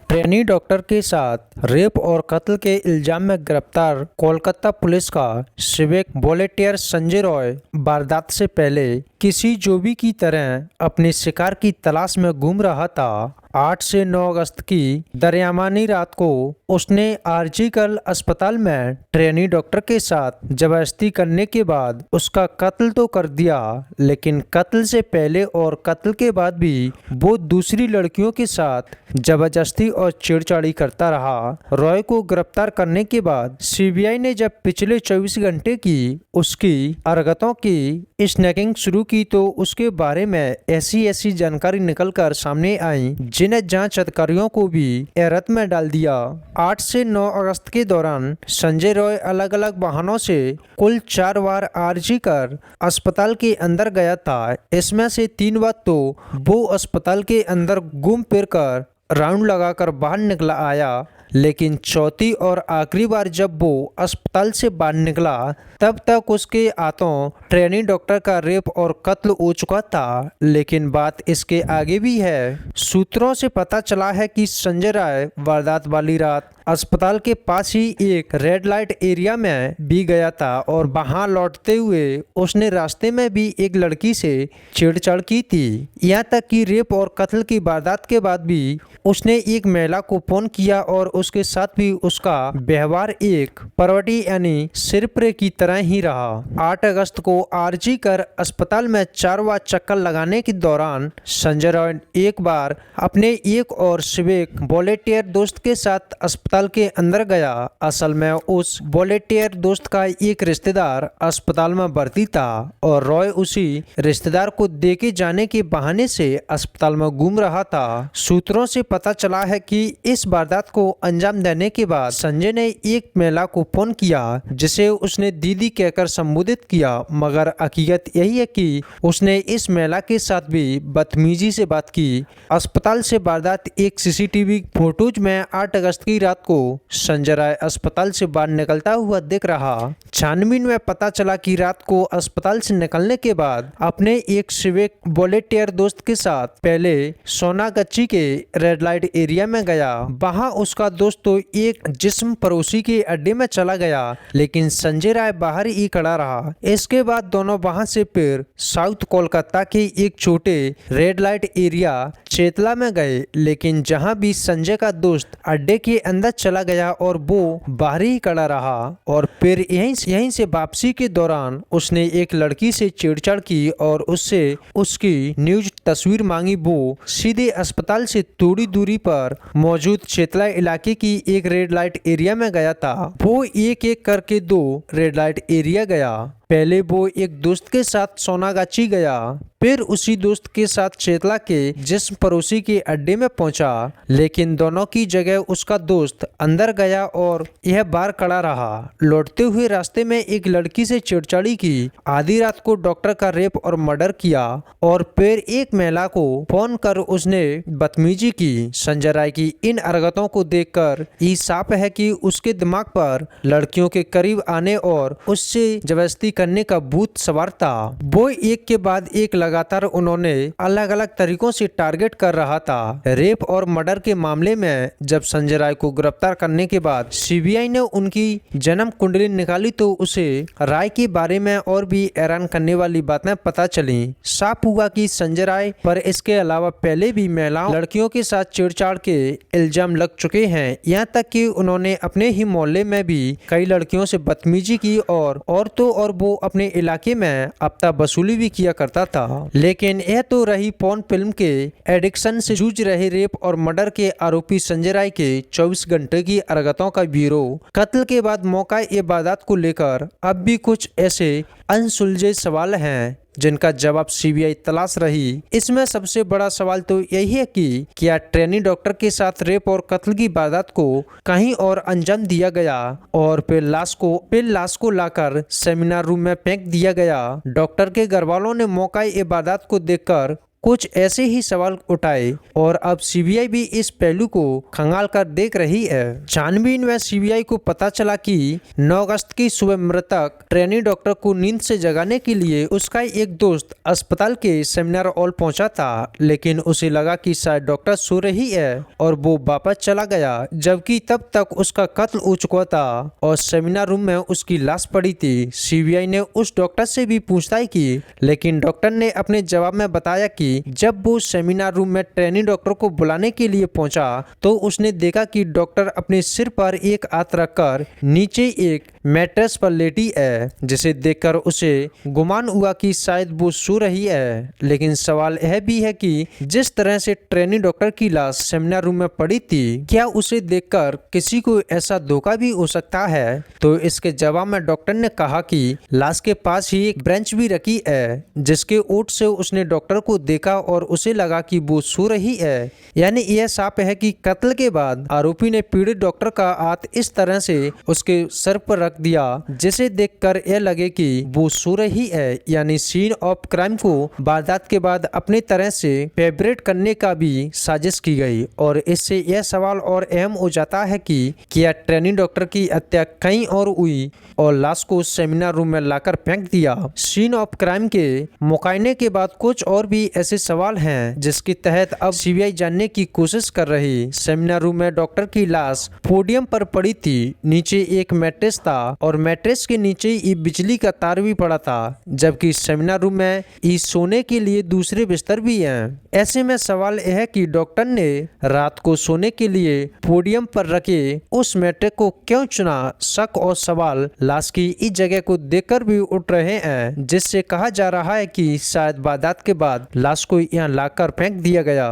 Trainee doctor के साथ rape और कत्ल के इल्जाम में गिरफ्तार कोलकाता पुलिस का सिविक वॉलेंटियर संजय रॉय वारदात से पहले किसी जोबी की तरह अपने शिकार की तलाश में घूम रहा था। 8 से 9 अगस्त की दरमियानी रात को उसने आरजीकर अस्पताल में ट्रेनी डॉक्टर के साथ जबरदस्ती करने के बाद उसका कत्ल तो कर दिया, लेकिन कत्ल से पहले और कत्ल के बाद भी वो दूसरी लड़कियों के साथ जबरदस्ती और छेड़छाड़ी करता रहा। रॉय को गिरफ्तार करने के बाद सीबीआई ने जब पिछले 24 घंटे की उसकी हरकतों की स्नैकिंग शुरू की तो उसके बारे में ऐसी जानकारी निकलकर सामने आई जिन्हें जांच अधिकारियों को भी हैरत में डाल दिया। 8 से 9 अगस्त के दौरान संजय रॉय अलग अलग वाहनों से कुल 4 बार आरजीकर अस्पताल के अंदर गया था। इसमें से 3 बार तो वो अस्पताल के अंदर घूम फिर कर राउंड लगाकर बाहर निकला आया, लेकिन चौथी और आखिरी बार जब वो अस्पताल से बाहर निकला तब तक उसके हाथों ट्रेनी डॉक्टर का रेप और कत्ल हो चुका था। लेकिन बात इसके आगे भी है। सूत्रों से पता चला है कि संजय राय वारदात वाली रात अस्पताल के पास ही एक रेड लाइट एरिया में भी गया था और वहां लौटते हुए उसने रास्ते में भी एक लड़की से छेड़छाड़ की थी। यहाँ तक कि रेप और कत्ल की वारदात के बाद भी उसने एक महिला को फोन किया और उसके साथ भी उसका व्यवहार एक परवटी यानी सिरप्रे की तरह ही रहा। 8 अगस्त को आरजीकर अस्पताल में 4 बार चक्कर लगाने के दौरान संजय रॉय एक बार अपने एक और सिविक वॉलेंटियर दोस्त के साथ अस्पताल के अंदर गया। असल में उस वॉलेंटियर दोस्त का एक रिश्तेदार अस्पताल में भर्ती था और रॉय उसी रिश्तेदार को देके जाने के बहाने से अस्पताल में घूम रहा था। सूत्रों से पता चला है कि इस वारदात को अंजाम देने के बाद संजय ने एक महिला को फोन किया जिसे उसने दीदी कहकर संबोधित किया, मगर हकीकत यही है कि उसने इस महिला के साथ भी बदतमीजी से बात की। अस्पताल से वारदात एक सीसीटीवी फुटेज में 8 अगस्त की रात को संजय राय अस्पताल से बाहर निकलता हुआ दिख रहा। छानबीन में पता चला कि रात को अस्पताल से निकलने के बाद अपने एक सिविक वॉलेंटियर दोस्त के साथ पहले सोनागच्ची के रेड लाइट एरिया में गया। वहां उसका दोस्त तो एक जिस्म पड़ोसी के अड्डे में चला गया, लेकिन संजय राय बाहर ही खड़ा रहा। इसके बाद दोनों वहां से फिर साउथ कोलकाता के एक छोटे रेड लाइट एरिया चेतला में गए, लेकिन जहां भी संजय का दोस्त अड्डे के अंदर चला गया और वो बाहर ही खड़ा रहा। और फिर यहीं से वापसी के दौरान उसने एक लड़की से छेड़छाड़ की और उससे उसकी न्यूज तस्वीर मांगी। वो सीधे अस्पताल से थोड़ी दूरी पर मौजूद चेतला इलाके की एक रेड लाइट एरिया में गया था। वो एक एक करके 2 रेड लाइट एरिया गया। पहले वो एक दोस्त के साथ सोनागाची गया, फिर उसी दोस्त के साथ चेतला के जिस्म पड़ोसी के अड्डे में पहुंचा, लेकिन दोनों की जगह उसका दोस्त अंदर गया और यह बाहर खड़ा रहा। लौटते हुए रास्ते में एक लड़की से छेड़छाड़ी की, आधी रात को डॉक्टर का रेप और मर्डर किया और फिर एक महिला को फोन कर उसने बदतमीजी की। संजय राय की इन हरकतों को देखकर ये साफ है कि उसके दिमाग पर लड़कियों के करीब आने और उससे जबरदस्ती करने का भूत सवार था। वो एक के बाद एक लगातार उन्होंने अलग अलग तरीकों से टारगेट कर रहा था। रेप और मर्डर के मामले में जब संजय राय को गिरफ्तार करने के बाद सीबीआई ने उनकी जन्म कुंडली निकाली तो उसे राय के बारे में और भी हैरान करने वाली बातें पता चली। साफ हुआ कि संजय राय पर इसके अलावा पहले भी महिलाओं लड़कियों के साथ छेड़छाड़ के इल्जाम लग चुके हैं। यहाँ तक कि उन्होंने अपने ही मोहल्ले में भी कई लड़कियों से बदतमीजी की और तो और वो अपने इलाके में हफ्ता वसूली भी किया करता था। लेकिन यह तो रही पॉर्न फिल्म के एडिक्शन से जूझ रहे रेप और मर्डर के आरोपी संजय राय के 24 घंटे की हरकतों का ब्यूरो। कत्ल के बाद मौका इबादत को लेकर अब भी कुछ ऐसे अनसुलझे सवाल हैं जिनका जवाब सीबीआई तलाश रही। इसमें सबसे बड़ा सवाल तो यही है कि क्या ट्रेनी डॉक्टर के साथ रेप और कत्ल की वारदात को कहीं और अंजाम दिया गया और फिर लाश को लाकर सेमिनार रूम में फेंक दिया गया। डॉक्टर के घर वालों ने मौका इबादत को देखकर कुछ ऐसे ही सवाल उठाए और अब सीबीआई भी इस पहलू को खंगाल कर देख रही है। छानबीन में सीबीआई को पता चला कि 9 अगस्त की सुबह मृतक ट्रेनी डॉक्टर को नींद से जगाने के लिए उसका एक दोस्त अस्पताल के सेमिनार हॉल पहुंचा था, लेकिन उसे लगा कि शायद डॉक्टर सो रही है और वो वापस चला गया, जबकि तब तक उसका कत्ल हो चुका था और सेमिनार रूम में उसकी लाश पड़ी थी। सीबीआई ने उस डॉक्टर से भी पूछताछ की, लेकिन डॉक्टर ने अपने जवाब में बताया कि जब वो सेमिनार रूम में ट्रेनी डॉक्टर को बुलाने के लिए पहुंचा तो उसने देखा कि डॉक्टर अपने सिर पर एक हाथ रखकर नीचे एक मैट्रेस पर लेटी है, जिसे देखकर उसे गुमान हुआ कि शायद वो सो रही है। लेकिन सवाल यह भी है कि जिस तरह से ट्रेनी डॉक्टर की लाश सेमिनार रूम में पड़ी थी, क्या उसे देखकर किसी को ऐसा धोखा भी हो सकता है? तो इसके जवाब में डॉक्टर ने कहा कि लाश के पास ही एक ब्रेंच भी रखी है, जिसके ओट से उसने डॉक्टर को देखा और उसे लगा कि वो सो रही है। यानी यह साफ है कि कत्ल के बाद आरोपी ने पीड़ित डॉक्टर का हाथ इस तरह से उसके सर पर रख दिया जिसे देखकर यह लगे कि वो सो रही है। यानी सीन ऑफ क्राइम को वारदात के बाद अपनी तरह से फेब्रेट करने का भी साजिश की गई और इससे यह सवाल और अहम हो जाता है कि क्या ट्रेनी डॉक्टर की हत्या कहीं और हुई और लाश को सेमिनार रूम में लाकर फेंक दिया। सीन ऑफ क्राइम के मुकायने के बाद कुछ और भी ऐसे सवाल हैं जिसके तहत अब सीबीआई जानने की कोशिश कर रही। सेमिनार रूम में डॉक्टर की लाश पोडियम पर पड़ी थी, नीचे एक मैट्रेस था और मैट्रेस के नीचे ही बिजली का तार भी पड़ा था, जबकि सेमिनार रूम में इस सोने के लिए दूसरे बिस्तर भी हैं। ऐसे में सवाल यह है कि डॉक्टर ने रात को सोने के लिए पोडियम पर रखे उस मैट्रेस को क्यों चुना। शक और सवाल लाश की इस जगह को देखकर भी उठ रहे हैं, जिससे कहा जा रहा है कि शायद वारदात के बाद लाश को यहाँ लाकर फेंक दिया गया।